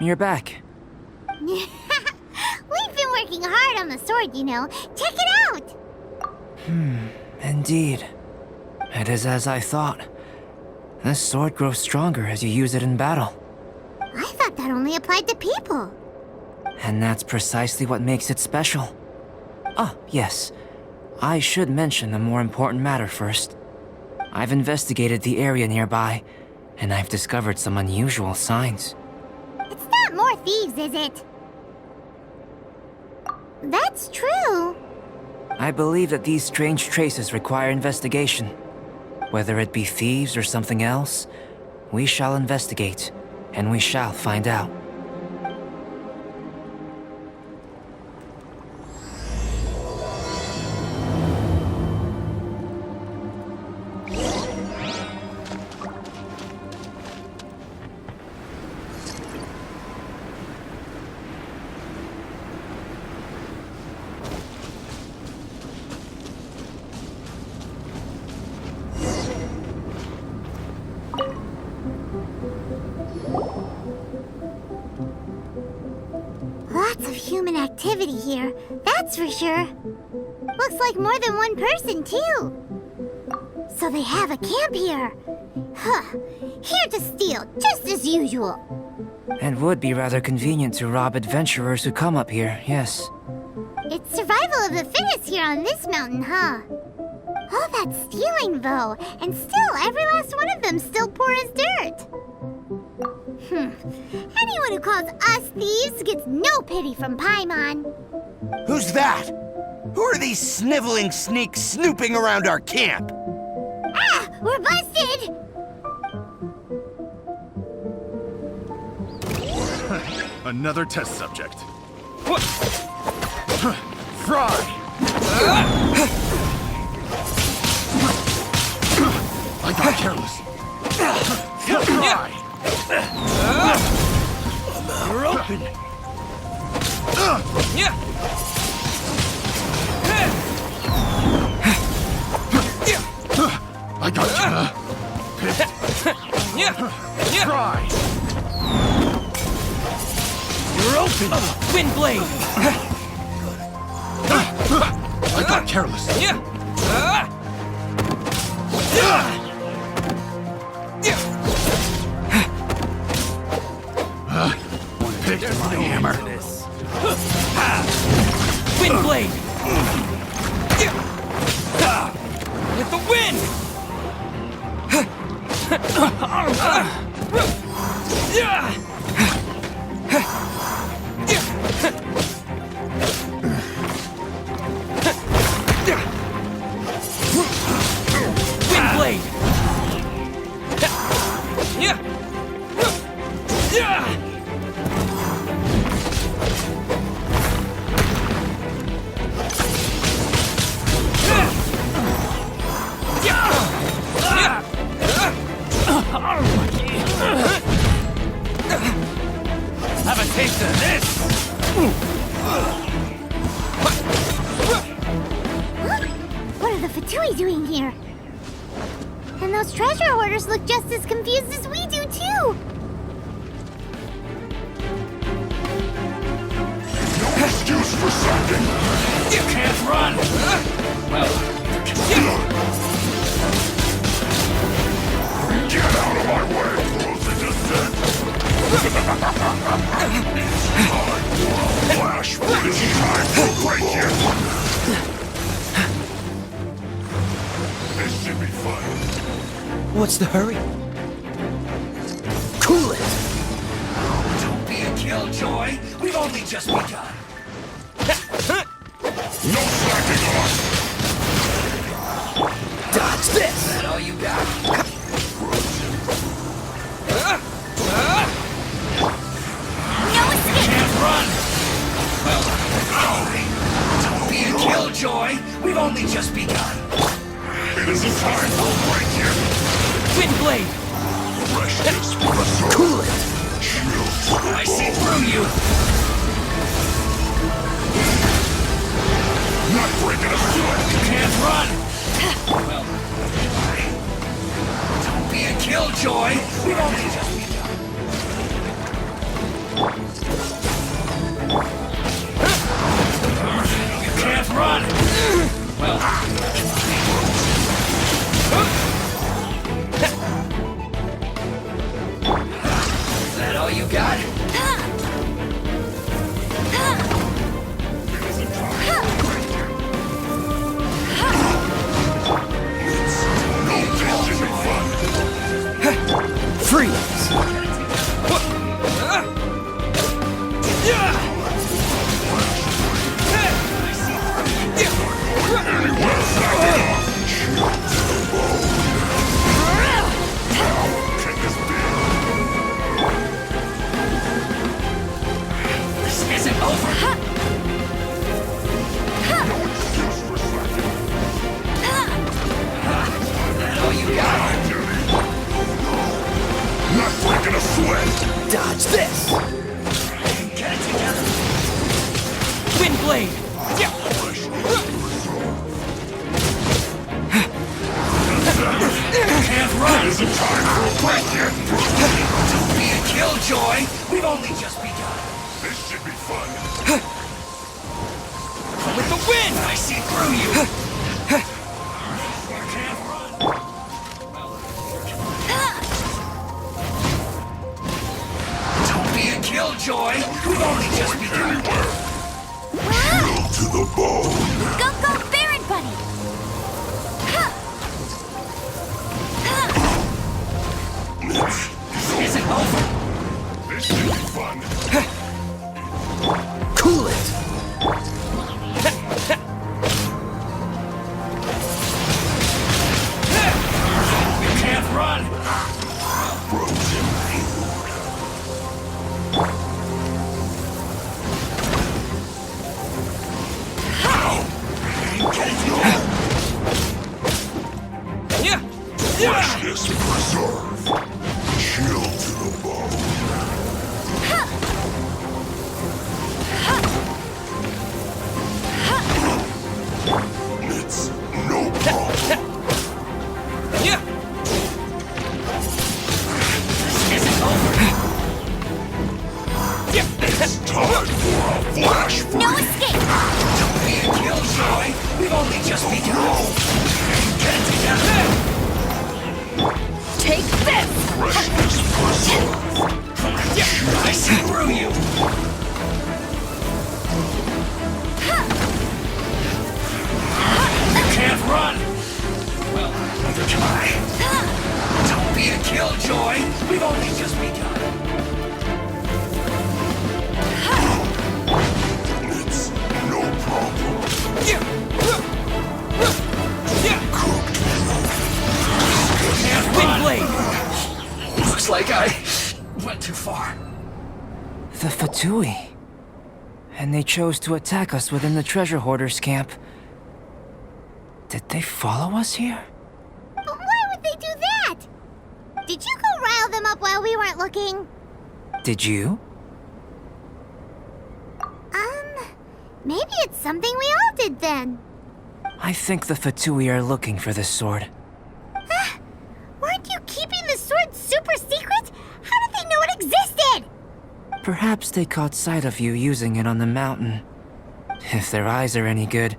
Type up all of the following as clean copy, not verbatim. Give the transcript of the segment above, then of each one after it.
you're back. We've been working hard on the sword, you know. Check it out! Indeed. It is as I thought. This sword grows stronger as you use it in battle. I thought that only applied to people. And that's precisely what makes it special. Ah, yes. I should mention a more important matter first. I've investigated the area nearby, and I've discovered some unusual signs. It's not more thieves, is it? That's true. I believe that these strange traces require investigation. Whether it be thieves or something else, we shall investigate, and we shall find out. Lots of human activity here, that's for sure. Looks like more than one person, too. So they have a camp here. Huh. Here to steal, just as usual. And would be rather convenient to rob adventurers who come up here, yes. It's survival of the fittest here on this mountain, huh? All that stealing, though, and still every last one of them still poor as dirt. Anyone who calls us thieves gets no pity from Paimon. Who's that? Who are these sniveling sneaks snooping around our camp? Ah! We're busted! Another test subject. Fry! I got careless. Fry! You're open! I got Fry! You're open! Windblade! I got careless. Picked my hammer. Windblade! With the wind! Windblade! Have a taste of this! What are the Fatui doing here? And those treasure hoarders look just as confused as we do, too! No excuse for something. You can't run! Get out of my way, frozen descent! Flash, when it's time to break you! This should be fun. What's the hurry? Cool it! Don't be a killjoy. We've only just begun. No slacking off! Dodge this! Is that all you got? No escape! Can't run! Don't be a killjoy. We've only just begun. It isn't time for a break here! Windblade! Freshness for the soul! Cool it! I see through you. Not breaking a sweat! You can't run. Don't be a killjoy. We've only just begun. blade! Can't run! Isn't time for a break yet! Don't be a killjoy! We've only just begun! This should be fun. With the wind! I see through you! Can't run! Don't be a killjoy! We've only just begun! Kill to the bone. Go, go, Baron Bunny! This isn't over! This should be fun. Cool it! You can't run! Frozen freshness preserved. Chill to the bone. It's no problem. It's time for a flash No freeze. escape! Don't be a killjoy! We've only just begun! Get it together! Take this! Freshness preserved. I see through you! You can't run! Well, another try. Don't be a killjoy! We've only just begun! It's no problem. Can't Big run! blade! Looks like I went too far. The Fatui. And they chose to attack us within the Treasure Hoarders camp. Did they follow us here? But why would they do that? Did you go rile them up while we weren't looking? Did you? Maybe it's something we all did then. I think the Fatui are looking for this sword. Weren't you keeping the sword super secret? How did they know it existed? Perhaps they caught sight of you using it on the mountain. If their eyes are any good,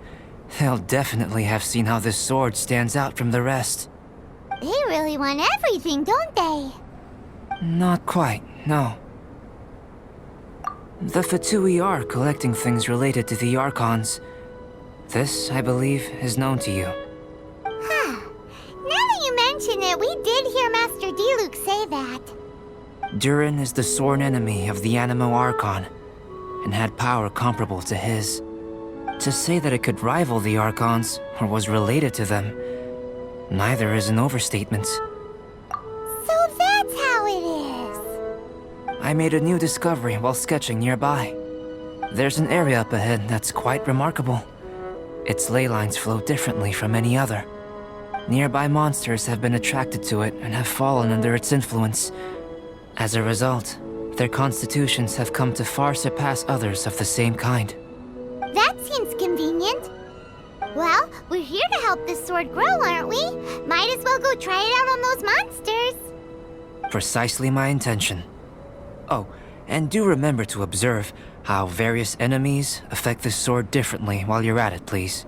they'll definitely have seen how this sword stands out from the rest. They really want everything, don't they? Not quite, no. The Fatui are collecting things related to the Archons. This, I believe, is known to you. Huh. Now that you mention it, we did hear Master Diluc say that. Durin is the sworn enemy of the Anemo Archon, and had power comparable to his. To say that it could rival the Archons, or was related to them, neither is an overstatement. So that's how it is. I made a new discovery while sketching nearby. There's an area up ahead that's quite remarkable. Its ley lines flow differently from any other. Nearby monsters have been attracted to it and have fallen under its influence. As a result, their constitutions have come to far surpass others of the same kind. That seems convenient. Well, we're here to help this sword grow, aren't we? Might as well go try it out on those monsters. Precisely my intention. Oh, and do remember to observe how various enemies affect this sword differently while you're at it, please.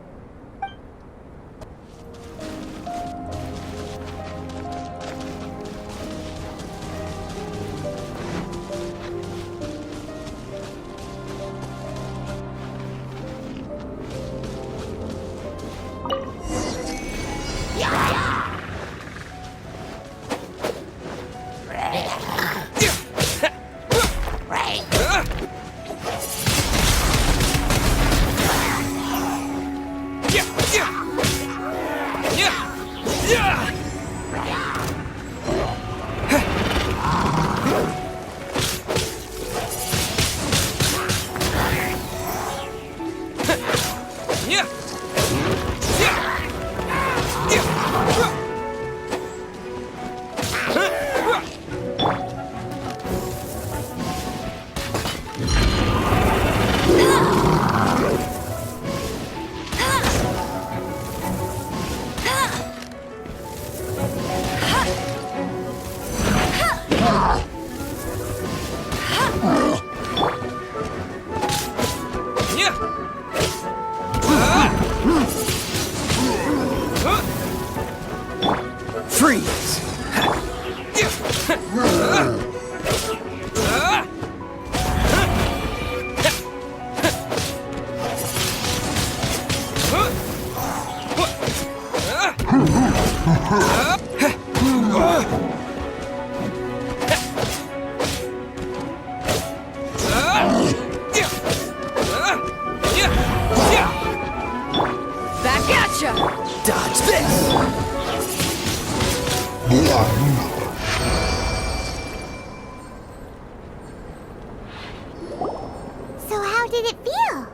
Gotcha! Dodge this! So how did it feel?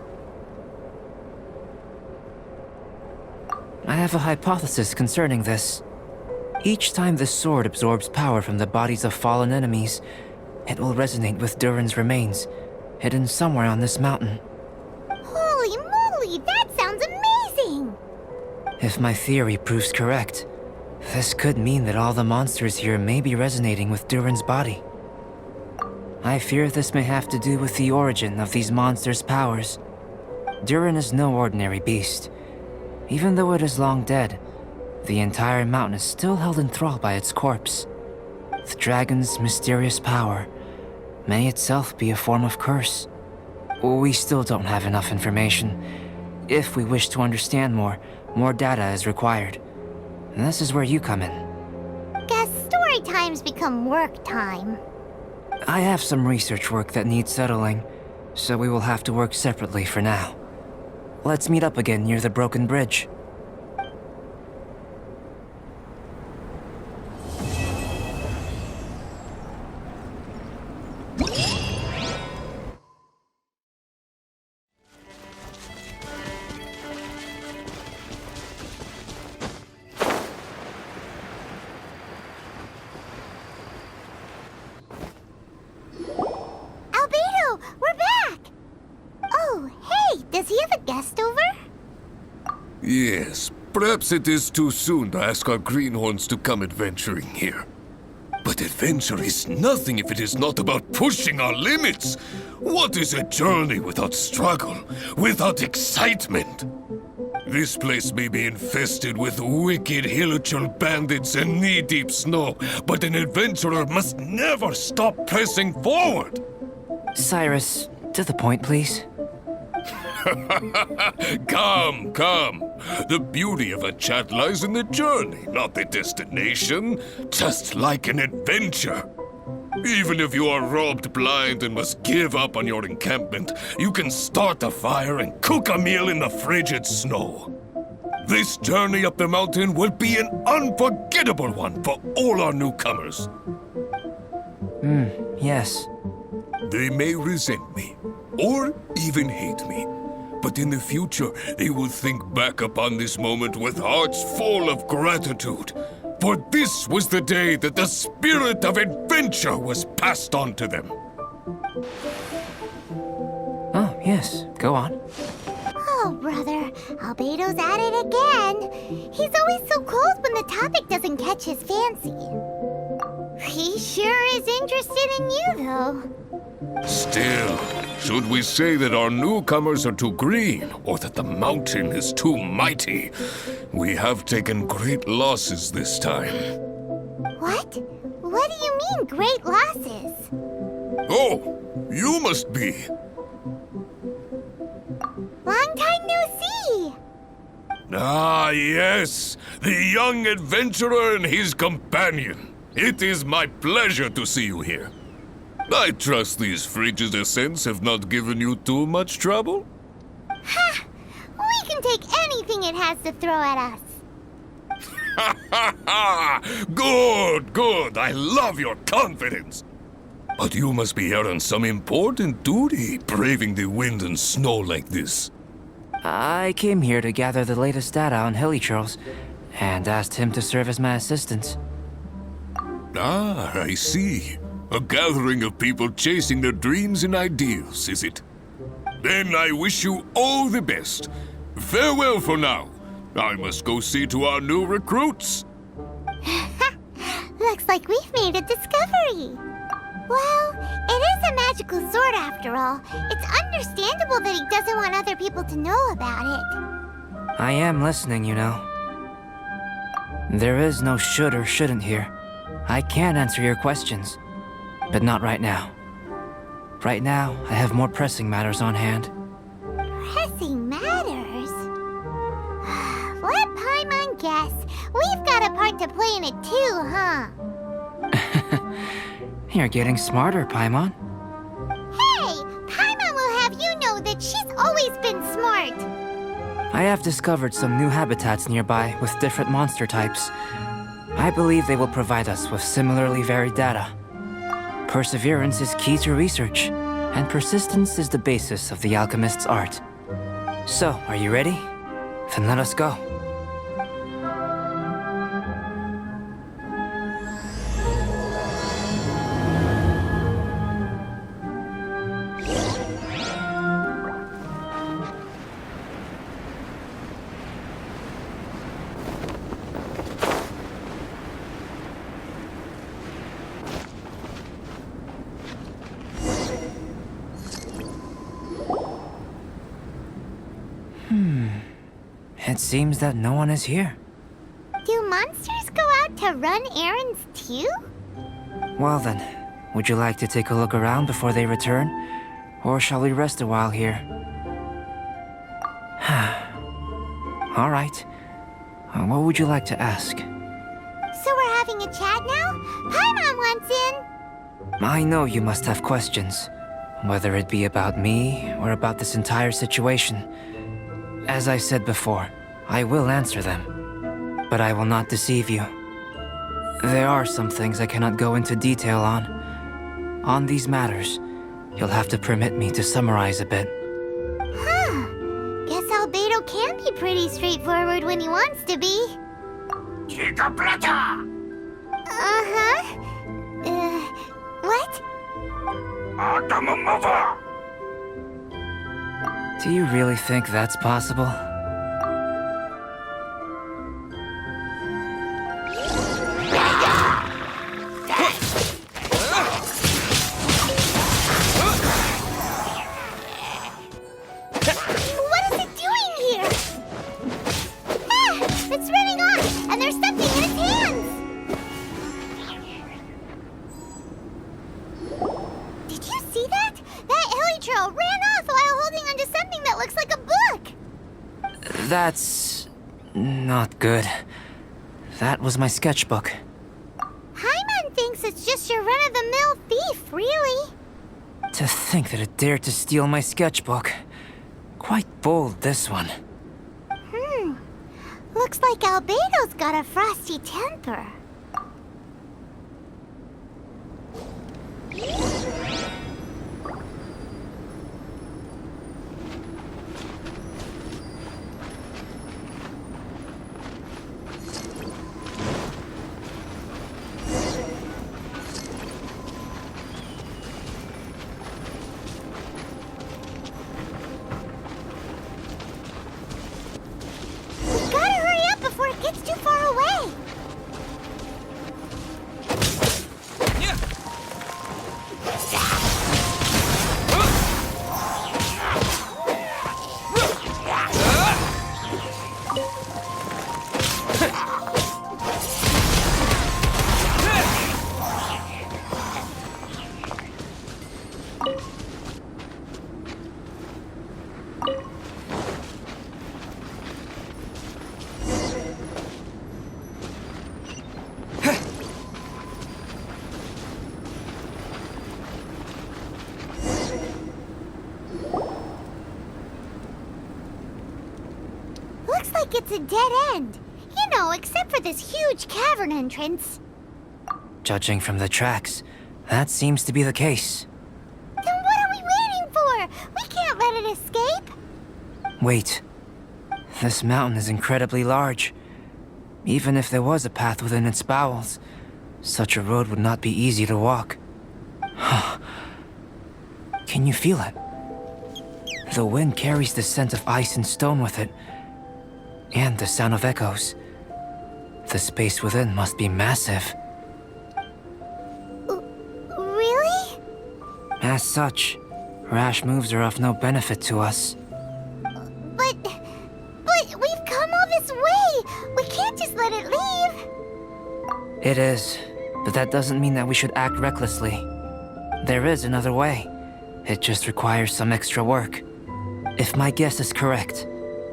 I have a hypothesis concerning this. Each time this sword absorbs power from the bodies of fallen enemies, it will resonate with Durin's remains, hidden somewhere on this mountain. Holy moly, that sounds amazing! If my theory proves correct, this could mean that all the monsters here may be resonating with Durin's body. I fear this may have to do with the origin of these monsters' powers. Durin is no ordinary beast. Even though it is long dead, the entire mountain is still held in thrall by its corpse. The dragon's mysterious power may itself be a form of curse. We still don't have enough information. If we wish to understand more data is required. And this is where you come in. Guess story times become work time. I have some research work that needs settling, so we will have to work separately for now. Let's meet up again near the broken bridge. Albedo, we're back! Oh, hey, does he have a guest over? Yes, perhaps it is too soon to ask our greenhorns to come adventuring here. But adventure is nothing if it is not about pushing our limits. What is a journey without struggle, without excitement? This place may be infested with wicked Hilichurl bandits and knee-deep snow, but an adventurer must never stop pressing forward. Cyrus, to the point, please. Come, come. The beauty of a chat lies in the journey, not the destination. Just like an adventure. Even if you are robbed blind and must give up on your encampment, you can start a fire and cook a meal in the frigid snow. This journey up the mountain will be an unforgettable one for all our newcomers. Yes. They may resent me, or even hate me. But in the future, they will think back upon this moment with hearts full of gratitude. For this was the day that the spirit of adventure was passed on to them. Oh, yes. Go on. Oh, brother, Albedo's at it again. He's always so cold when the topic doesn't catch his fancy. He sure is interested in you, though. Still, should we say that our newcomers are too green, or that the mountain is too mighty? We have taken great losses this time. What? What do you mean, great losses? Oh, you must be. Long time no see. Ah, yes, the young adventurer and his companion. It is my pleasure to see you here. I trust these frigid ascents have not given you too much trouble? Ha! We can take anything it has to throw at us. Ha ha ha! Good, good. I love your confidence. But you must be here on some important duty, braving the wind and snow like this. I came here to gather the latest data on Hilichurls, and asked him to serve as my assistant. Ah, I see. A gathering of people chasing their dreams and ideals, is it? Then I wish you all the best. Farewell for now. I must go see to our new recruits. Looks like we've made a discovery. Well, it is a magical sword after all. It's understandable that he doesn't want other people to know about it. I am listening, you know. There is no should or shouldn't here. I can answer your questions, but not right now. Right now, I have more pressing matters on hand. Pressing matters? Let Paimon guess. We've got a part to play in it too, huh? You're getting smarter, Paimon. Hey! Paimon will have you know that she's always been smart. I have discovered some new habitats nearby with different monster types. I believe they will provide us with similarly varied data. Perseverance is key to research, and persistence is the basis of the alchemist's art. So, are you ready? Then let us go. It seems that no one is here. Do monsters go out to run errands too? Well then, would you like to take a look around before they return? Or shall we rest a while here? All right. What would you like to ask? So we're having a chat now? Paimon wants in! I know you must have questions, whether it be about me or about this entire situation. As I said before, I will answer them, but I will not deceive you. There are some things I cannot go into detail on. On these matters, you'll have to permit me to summarize a bit. Huh. Guess Albedo can be pretty straightforward when he wants to be. Uh-huh. What? Do you really think that's possible? What is it doing here? Ah! It's running off, and there's something in its hands! Did you see that? That Elytro ran off while holding onto something that looks like a book! That's... not good. That was my sketchbook. Paimon thinks it's just your run-of-the-mill thief, really. To think that it dared to steal my sketchbook. Quite bold, this one. Looks like Albedo's got a frosty temper. It's too far away! Looks like it's a dead end. You know, except for this huge cavern entrance. Judging from the tracks, that seems to be the case. Then what are we waiting for? We can't let it escape. Wait. This mountain is incredibly large. Even if there was a path within its bowels, such a road would not be easy to walk. Can you feel it? The wind carries the scent of ice and stone with it, and the sound of echoes. The space within must be massive. Really? As such, rash moves are of no benefit to us. But we've come all this way. We can't just let it leave. It is, but that doesn't mean that we should act recklessly. There is another way. It just requires some extra work. If my guess is correct,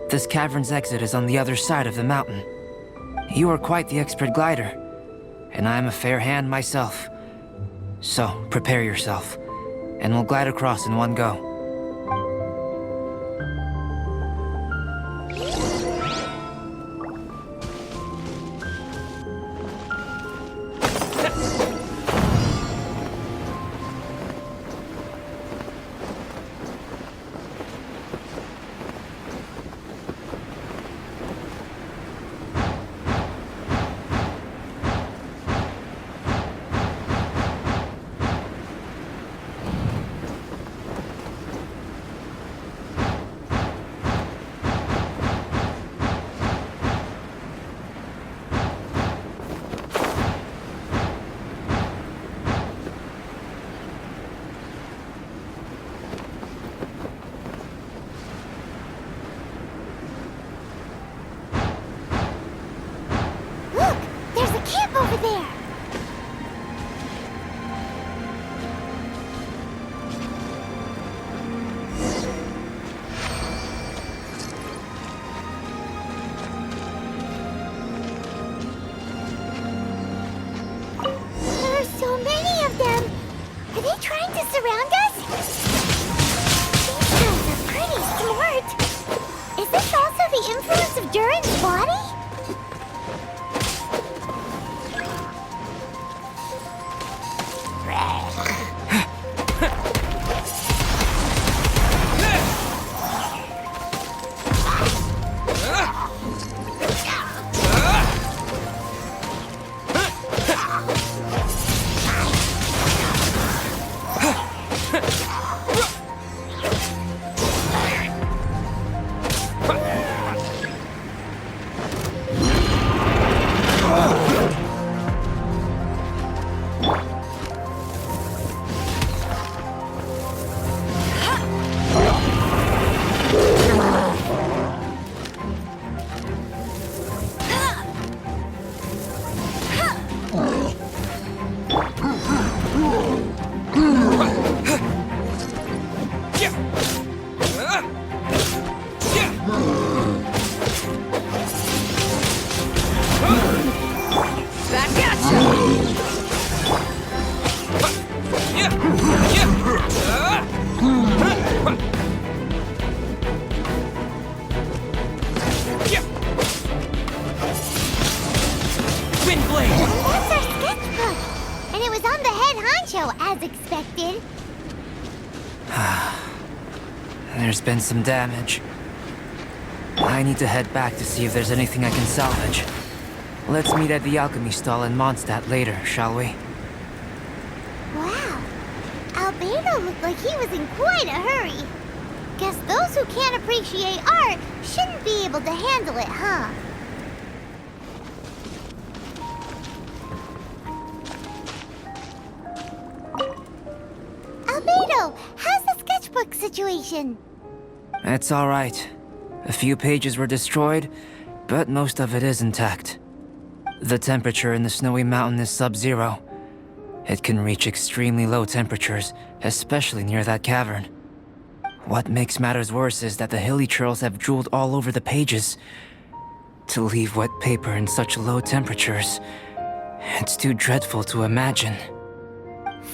this cavern's exit is on the other side of the mountain. You are quite the expert glider, and I am a fair hand myself. So, prepare yourself, and we'll glide across in one go. there. There are so many of them. Are they trying to surround us? These guys are pretty smart. Is this also the influence of Durin's body? That's our sketchbook! And it was on the head honcho, as expected. There's been some damage. I need to head back to see if there's anything I can salvage. Let's meet at the alchemy stall in Mondstadt later, shall we? Wow. Albedo looked like he was in quite a hurry. Guess those who can't appreciate art shouldn't be able to handle it, huh? Albedo, how's the sketchbook situation? It's alright. A few pages were destroyed, but most of it is intact. The temperature in the snowy mountain is sub-zero. It can reach extremely low temperatures, especially near that cavern. What makes matters worse is that the hilly churls have drooled all over the pages. To leave wet paper in such low temperatures, it's too dreadful to imagine.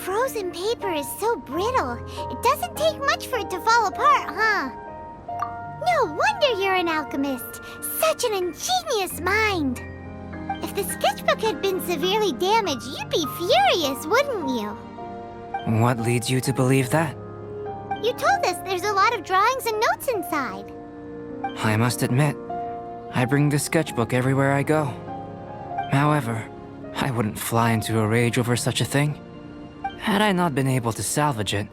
Frozen paper is so brittle. It doesn't take much for it to fall apart, huh? No wonder you're an alchemist. Such an ingenious mind. If the sketchbook had been severely damaged, you'd be furious, wouldn't you? What leads you to believe that? You told us there's a lot of drawings and notes inside. I must admit, I bring the sketchbook everywhere I go. However, I wouldn't fly into a rage over such a thing. Had I not been able to salvage it,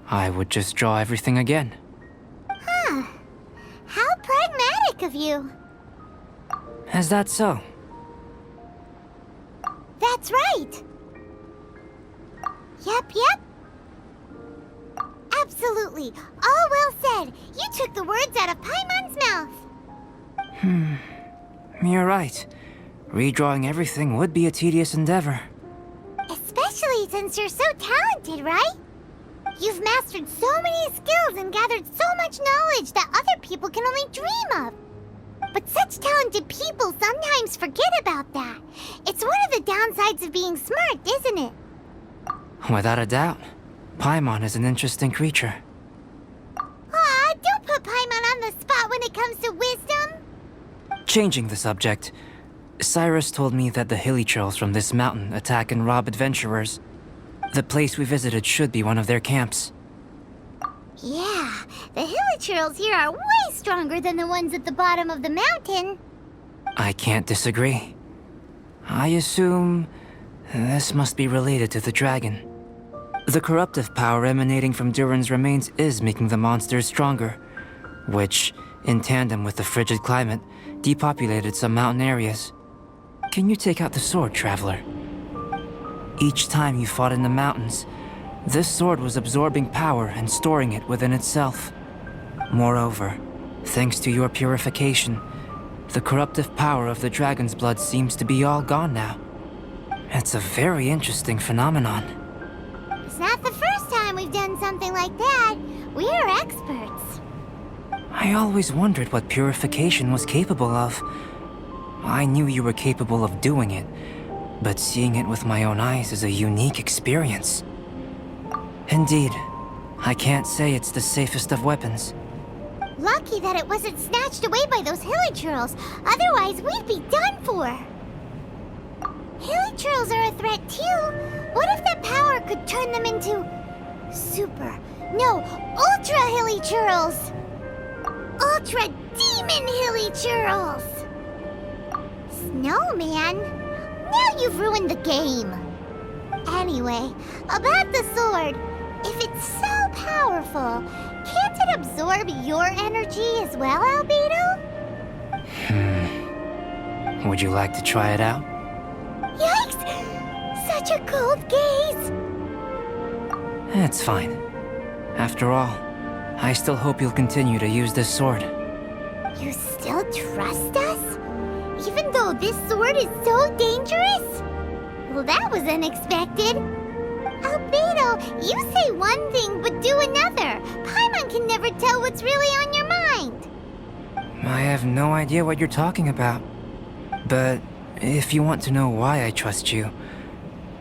I would just draw everything again. Huh. How pragmatic of you. Is that so? That's right. Yep. Absolutely. All well said. You took the words out of Paimon's mouth. You're right. Redrawing everything would be a tedious endeavor. Especially since you're so talented, right? You've mastered so many skills and gathered so much knowledge that other people can only dream of. But such talented people sometimes forget about that. It's one of the downsides of being smart, isn't it? Without a doubt. Paimon is an interesting creature. Aw, don't put Paimon on the spot when it comes to wisdom. Changing the subject, Cyrus told me that the hilly churls from this mountain attack and rob adventurers. The place we visited should be one of their camps. Yeah, the hilichurls here are way stronger than the ones at the bottom of the mountain. I can't disagree. I assume this must be related to the dragon. The corruptive power emanating from Durin's remains is making the monsters stronger, which, in tandem with the frigid climate, depopulated some mountain areas. Can you take out the sword, Traveler? Each time you fought in the mountains, this sword was absorbing power and storing it within itself. Moreover, thanks to your purification, the corruptive power of the dragon's blood seems to be all gone now. It's a very interesting phenomenon. It's not the first time we've done something like that. We're experts. I always wondered what purification was capable of. I knew you were capable of doing it, but seeing it with my own eyes is a unique experience. Indeed, I can't say it's the safest of weapons. Lucky that it wasn't snatched away by those hilichurls. Otherwise, we'd be done for. Hilichurls are a threat too. What if that power could turn them into ultra hilichurls? Ultra demon hilichurls! Snowman, now you've ruined the game. Anyway, about the sword. If it's so powerful, can't it absorb your energy as well, Albedo? Would you like to try it out? Yikes! Such a cold gaze! It's fine. After all, I still hope you'll continue to use this sword. You still trust us? Even though this sword is so dangerous? Well, that was unexpected. Albedo, you say one thing but do another. Paimon can never tell what's really on your mind. I have no idea what you're talking about. But if you want to know why I trust you,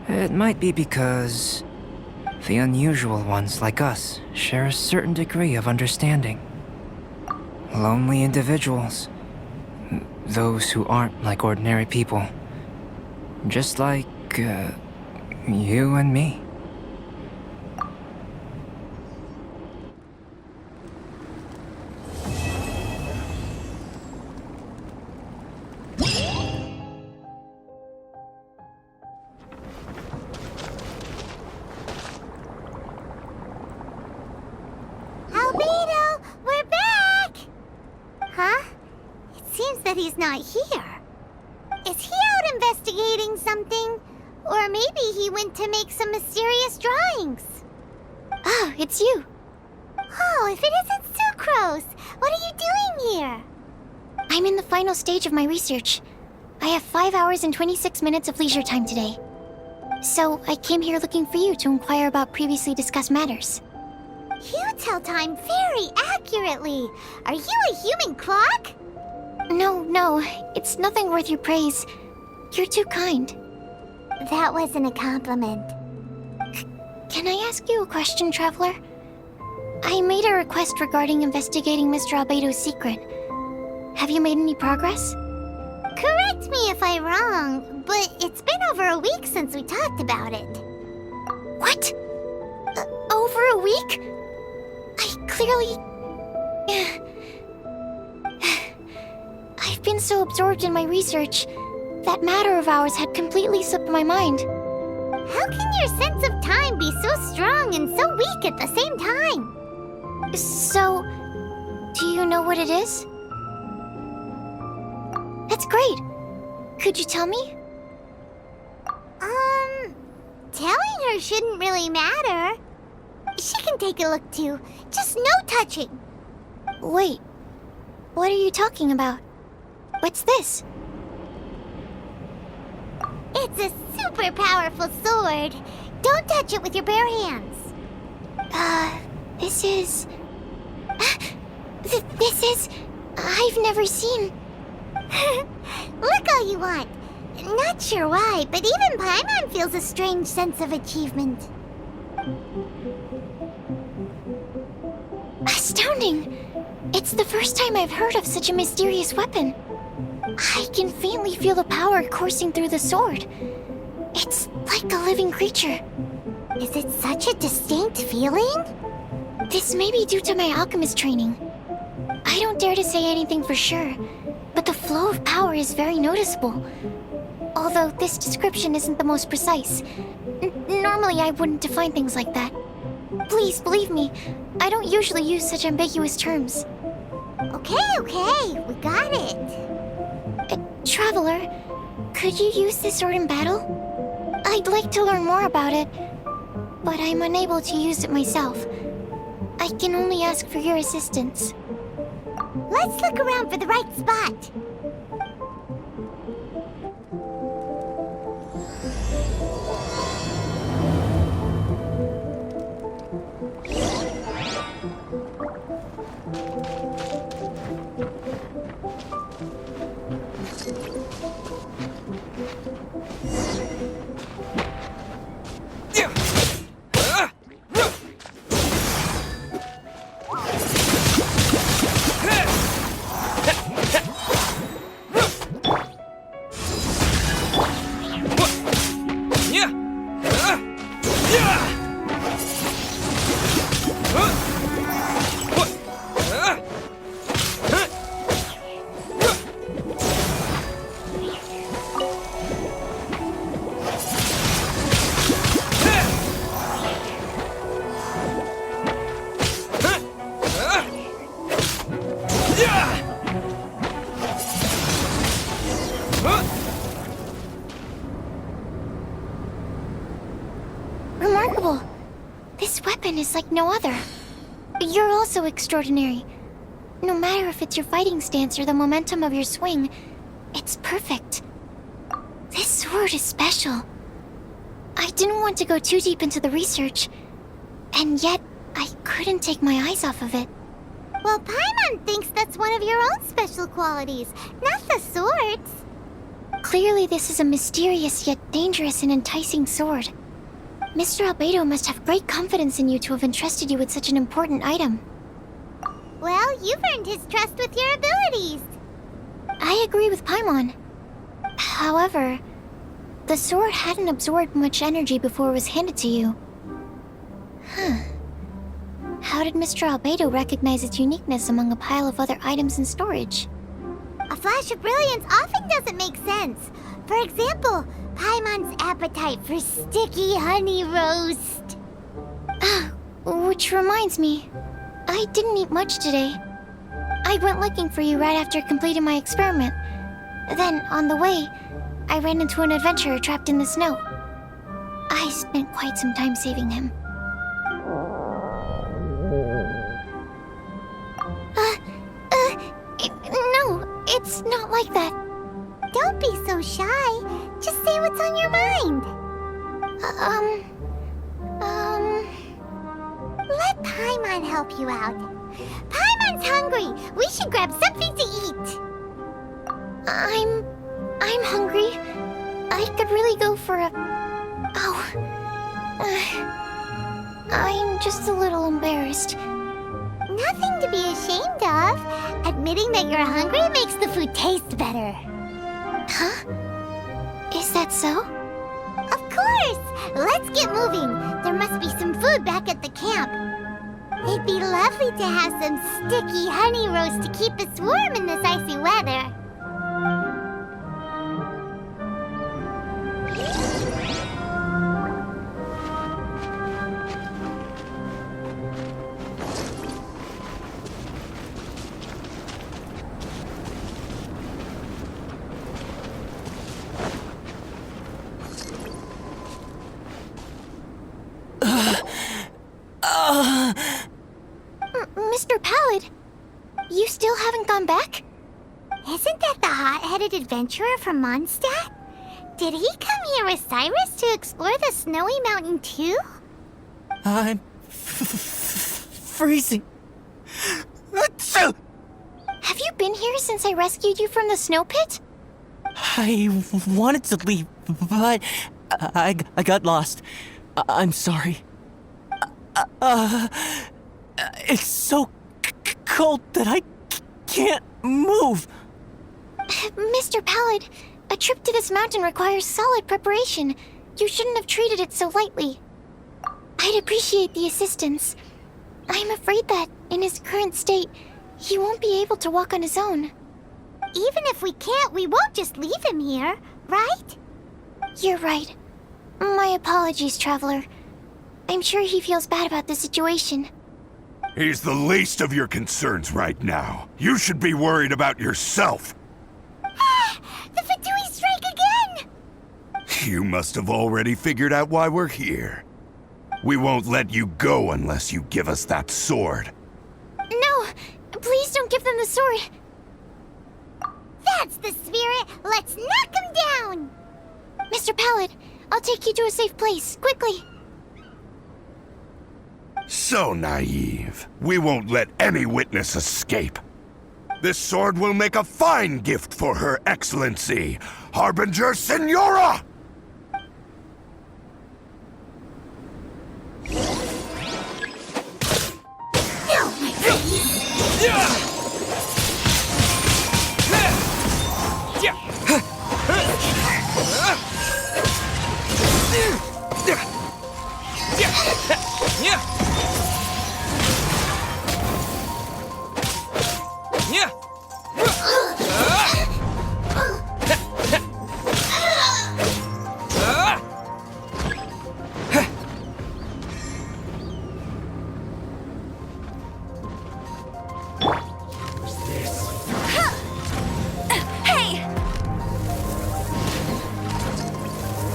it might be because the unusual ones like us share a certain degree of understanding. Lonely individuals. Those who aren't like ordinary people. Just like, you and me. Albedo, we're back! Huh? It seems that he's not here. Is he out investigating something? Or maybe he went to make some mysterious drawings. Oh, it's you. Oh, if it isn't Sucrose! What are you doing here? I'm in the final stage of my research. I have 5 hours and 26 minutes of leisure time today. So, I came here looking for you to inquire about previously discussed matters. You tell time very accurately. Are you a human clock? No, it's nothing worth your praise. You're too kind. That wasn't a compliment. Can I ask you a question, Traveler? I made a request regarding investigating Mr. Albedo's secret. Have you made any progress? Correct me if I'm wrong, but it's been over a week since we talked about it. What? Over a week? I clearly... I've been so absorbed in my research, that matter of ours had completely slipped my mind. How can your sense of time be so strong and so weak at the same time? So, do you know what it is? That's great. Could you tell me? Telling her shouldn't really matter. She can take a look too, just no touching. Wait, what are you talking about? What's this? It's a super powerful sword. Don't touch it with your bare hands. This is... This is... I've never seen... Look all you want. Not sure why, but even Paimon feels a strange sense of achievement. Astounding! It's the first time I've heard of such a mysterious weapon. I can faintly feel the power coursing through the sword. It's like a living creature. Is it such a distinct feeling? This may be due to my alchemist training. I don't dare to say anything for sure, but the flow of power is very noticeable. Although this description isn't the most precise. Normally I wouldn't define things like that. Please believe me, I don't usually use such ambiguous terms. Okay, we got it. Traveler, could you use this sword in battle? I'd like to learn more about it, but I'm unable to use it myself. I can only ask for your assistance. Let's look around for the right spot. woman is like no other. You're also extraordinary. No matter if it's your fighting stance or the momentum of your swing, it's perfect. This sword is special. I didn't want to go too deep into the research, and yet I couldn't take my eyes off of it. Well, Paimon thinks that's one of your own special qualities, not the sword's. Clearly this is a mysterious yet dangerous and enticing sword. Mr. Albedo must have great confidence in you to have entrusted you with such an important item. Well, you've earned his trust with your abilities. I agree with Paimon. However, the sword hadn't absorbed much energy before it was handed to you. How did Mr. Albedo recognize its uniqueness among a pile of other items in storage? A flash of brilliance often doesn't make sense. For example, Paimon's appetite for sticky honey roast. Which reminds me, I didn't eat much today. I went looking for you right after completing my experiment. Then, on the way, I ran into an adventurer trapped in the snow. I spent quite some time saving him. No, it's not like that. Don't be so shy. Just say what's on your mind. Let Paimon help you out. Paimon's hungry. We should grab something to eat. I'm hungry. I could really go for a... I'm just a little embarrassed. Nothing to be ashamed of. Admitting that you're hungry makes the food taste better. Huh? Is that so? Of course! Let's get moving. There must be some food back at the camp. It'd be lovely to have some sticky honey roast to keep us warm in this icy weather. Mr. Pallid, you still haven't gone back? Isn't that the hot-headed adventurer from Mondstadt? Did he come here with Cyrus to explore the snowy mountain too? I'm freezing. Have you been here since I rescued you from the snow pit? I wanted to leave, but I got lost. I'm sorry. It's so cold that I can't move. Mr. Pallid, a trip to this mountain requires solid preparation. You shouldn't have treated it so lightly. I'd appreciate the assistance. I'm afraid that, in his current state, he won't be able to walk on his own. Even if we can't, we won't just leave him here, right? You're right. My apologies, Traveler. I'm sure he feels bad about the situation. He's the least of your concerns right now. You should be worried about yourself. The Fatui strike again! You must have already figured out why we're here. We won't let you go unless you give us that sword. No! Please don't give them the sword! That's the spirit! Let's knock him down! Mr. Pallid, I'll take you to a safe place, quickly! So naive. We won't let any witness escape. This sword will make a fine gift for Her Excellency, Harbinger Signora!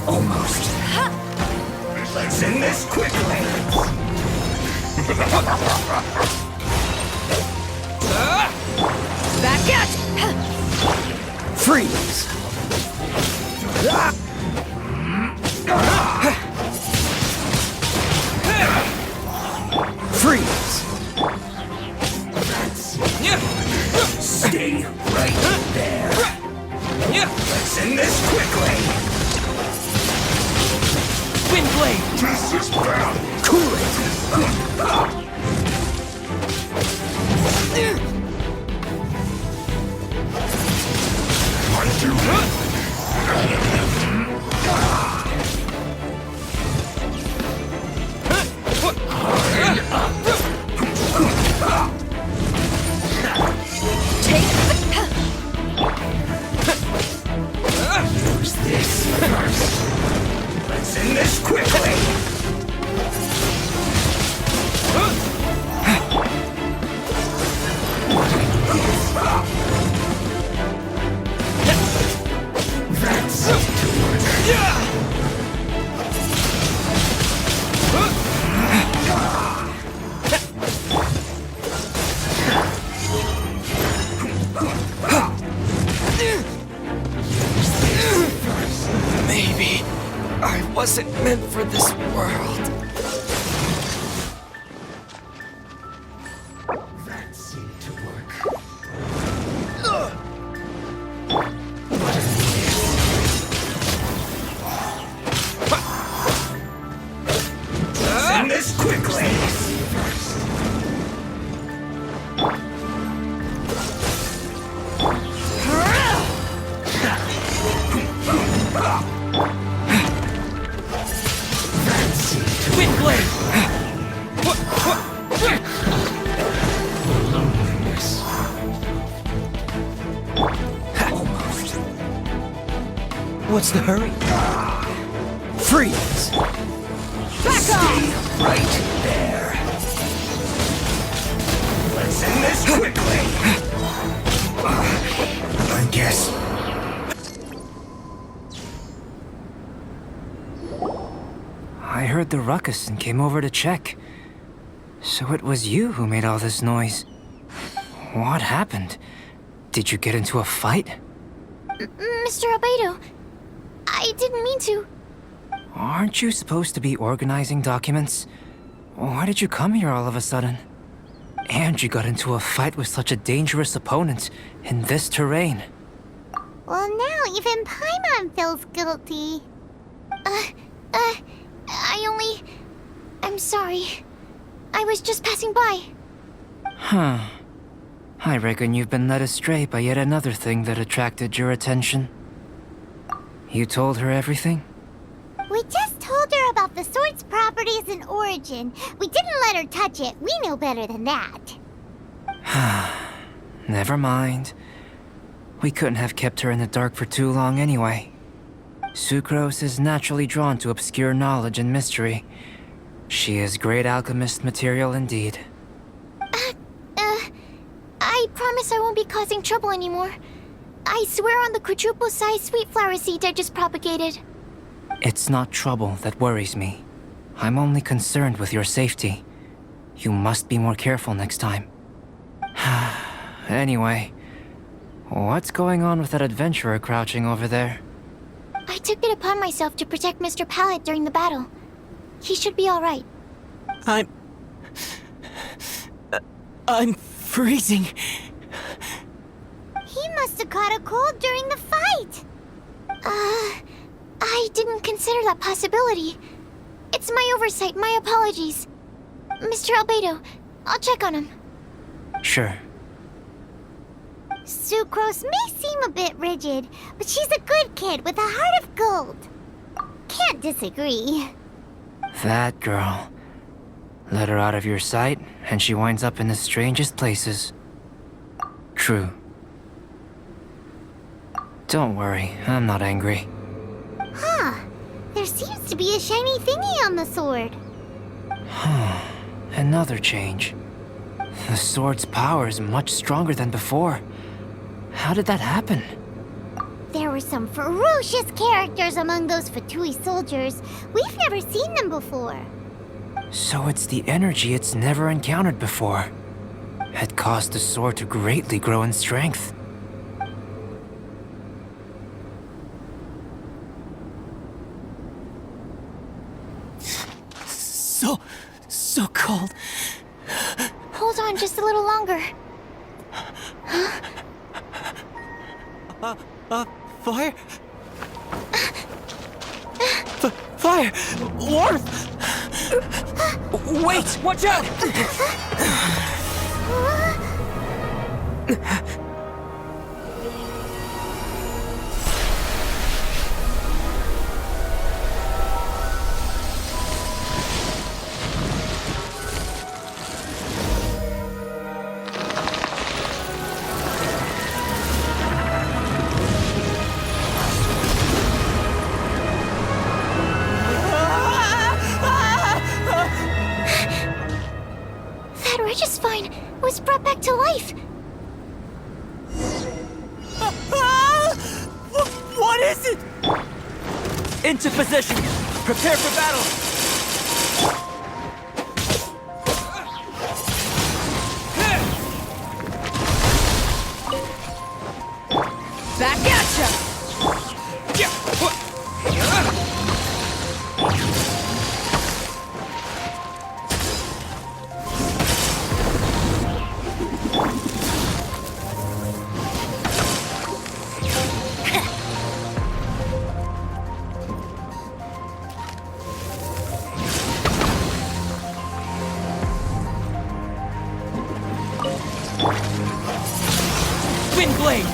Almost. Let's end this quickly. Back at! Freeze! Freeze! Stay right there. Let's end this quickly. Wind blade! This is bad. Cool it. Undo. Use this first. Let's end this quickly. That's Maybe I wasn't meant for this world. That seemed to work. Send this quickly. Wind blade! Almost. What's the hurry? Freeze! Back off! Right there. Let's end this quickly. I guess. I heard the ruckus and came over to check. So it was you who made all this noise. What happened? Did you get into a fight? Mr. Albedo, I didn't mean to. Aren't you supposed to be organizing documents? Why did you come here all of a sudden? And you got into a fight with such a dangerous opponent in this terrain. Well, now even Paimon feels guilty. I'm sorry. I was just passing by. Huh. I reckon you've been led astray by yet another thing that attracted your attention. You told her everything? We just told her about the sword's properties and origin. We didn't let her touch it. We know better than that. Never mind. We couldn't have kept her in the dark for too long anyway. Sucrose is naturally drawn to obscure knowledge and mystery. She is great alchemist material indeed. I promise I won't be causing trouble anymore. I swear on the quadruple-sized sweet flower seed I just propagated. It's not trouble that worries me. I'm only concerned with your safety. You must be more careful next time. Anyway, what's going on with that adventurer crouching over there? I took it upon myself to protect Mr. Pallet during the battle. He should be all right. I'm freezing. He must have caught a cold during the fight. I didn't consider that possibility. It's my oversight, my apologies. Mr. Albedo, I'll check on him. Sure. Sucrose may seem a bit rigid, but she's a good kid with a heart of gold. Can't disagree. That girl. Let her out of your sight, and she winds up in the strangest places. True. Don't worry, I'm not angry. Huh. There seems to be a shiny thingy on the sword. Another change. The sword's power is much stronger than before. How did that happen? There were some ferocious characters among those Fatui soldiers. We've never seen them before. So it's the energy it's never encountered before. It caused the sword to greatly grow in strength. So cold. Hold on just a little longer. Fire? Fire! Warmth! Wait! Watch out! That Regis-Vine was brought back to life. What is it? Into position. Prepare for battle. Back at ya! Wind blade.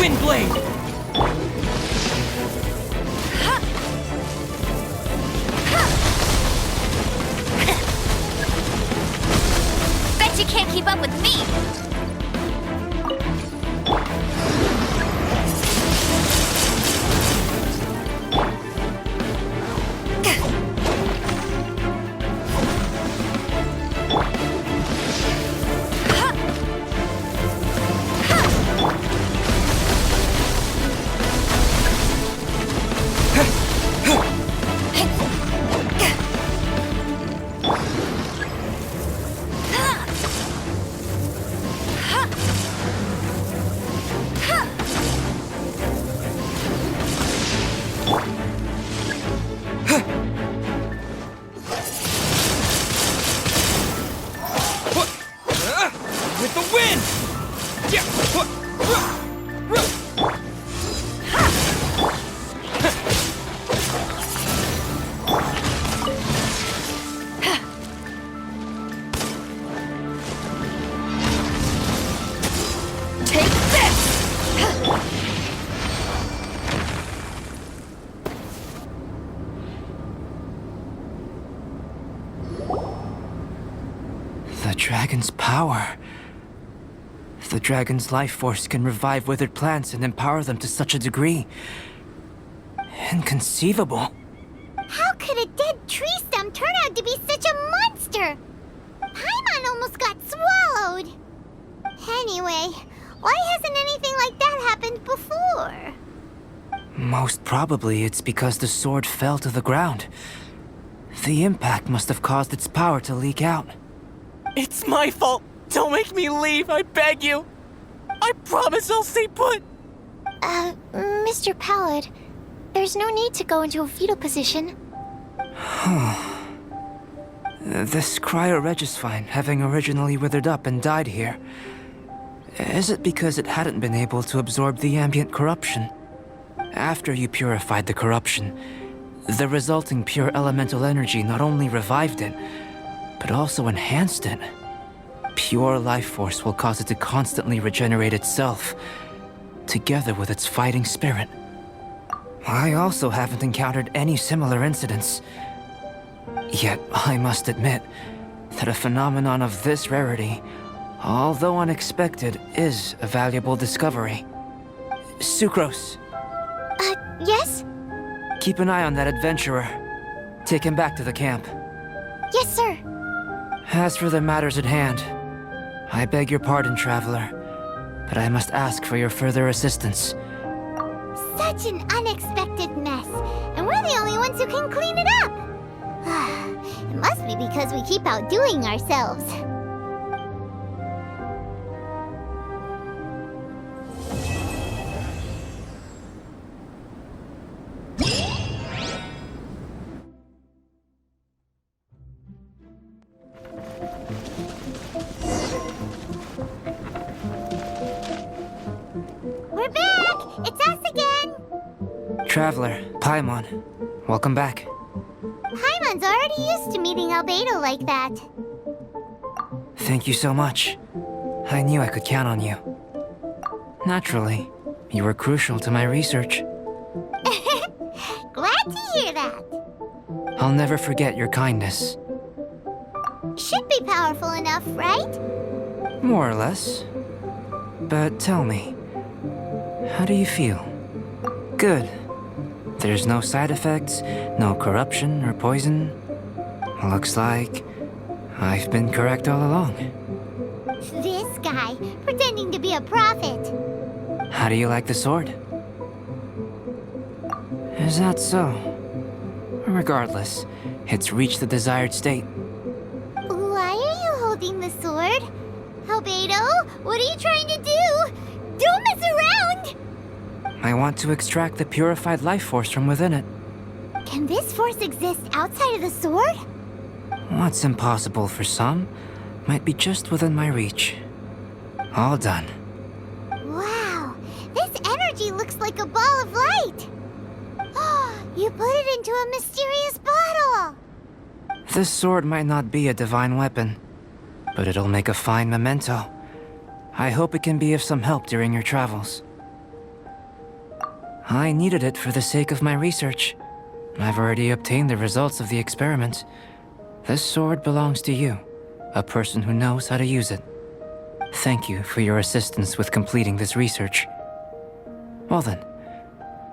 Wind blade. Bet you can't keep up with me! With the wind! Take this! The dragon's power. The dragon's life force can revive withered plants and empower them to such a degree. Inconceivable. How could a dead tree stem turn out to be such a monster? Paimon almost got swallowed. Anyway, why hasn't anything like that happened before? Most probably it's because the sword fell to the ground. The impact must have caused its power to leak out. It's my fault. Don't make me leave, I beg you. I promise I'll stay put. Mr. Pallid, there's no need to go into a fetal position. This cryo-Regis-Vine, having originally withered up and died here, is it because it hadn't been able to absorb the ambient corruption? After you purified the corruption, the resulting pure elemental energy not only revived it, but also enhanced it. pure life force will cause it to constantly regenerate itself, together with its fighting spirit. I also haven't encountered any similar incidents. Yet, I must admit that a phenomenon of this rarity, although unexpected, is a valuable discovery. Sucrose, Yes? keep an eye on that adventurer. Take him back to the camp. Yes, sir. As for the matters at hand, I beg your pardon, traveler, but I must ask for your further assistance. Such an unexpected mess, and we're the only ones who can clean it up. It must be because we keep outdoing ourselves. We're back! It's us again! Traveler, Paimon, welcome back. Paimon's already used to meeting Albedo like that. Thank you so much. I knew I could count on you. Naturally, you were crucial to my research. Glad to hear that. I'll never forget your kindness. Should be powerful enough, right? More or less. But tell me, how do you feel? Good. There's no side effects, no corruption or poison. Looks like I've been correct all along. This guy, pretending to be a prophet. How do you like the sword? Is that so? Regardless, it's reached the desired state. Why are you holding the sword? Albedo, what are you trying to do? Don't mess around! I want to extract the purified life force from within it. Can this force exist outside of the sword? What's impossible for some might be just within my reach. All done. Wow, this energy looks like a ball of light. You put it into a mysterious bottle. This sword might not be a divine weapon, but it'll make a fine memento. I hope it can be of some help during your travels. I needed it for the sake of my research. I've already obtained the results of the experiment. This sword belongs to you, a person who knows how to use it. Thank you for your assistance with completing this research. Well then,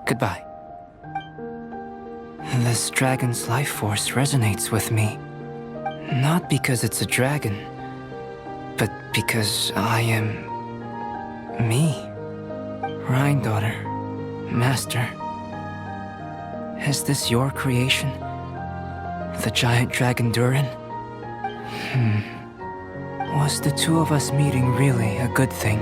goodbye. This dragon's life force resonates with me. Not because it's a dragon, but because I am me. Rhine daughter, master. Is this your creation? The giant dragon Durin? Was the two of us meeting really a good thing?